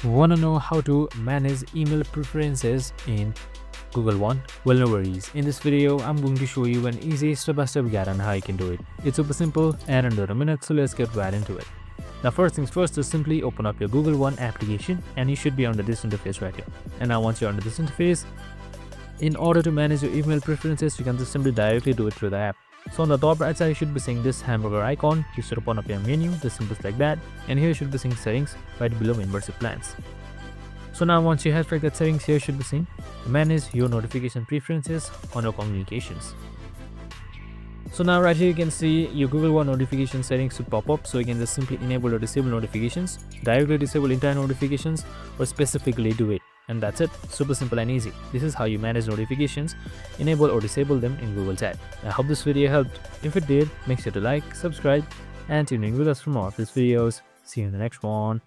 Want to know how to manage email preferences in Google One? Well, no worries. In this video, I'm going to show you an easy step-by-step guide on how you can do it. It's super simple and under a minute, so let's get right into it. Now, first things first is simply open up your Google One application and you should be under this interface right here. And now once you're under this interface, in order to manage your email preferences, you can just simply directly do it through the app. So on the top right side, you should be seeing this hamburger icon. You should open up your menu, just simple like that. And here you should be seeing settings right below membership plans. So now once you have that settings, here you should be seeing manage your notification preferences on your communications. So now right here you can see your Google One notification settings should pop up. So you can just simply enable or disable notifications, directly disable entire notifications, or specifically do it. And that's it. Super simple and easy. This is how you manage notifications, enable or disable them in Google Chat. I hope this video helped. If it did, make sure to like, subscribe, and tune in with us for more of these videos. See you in the next one.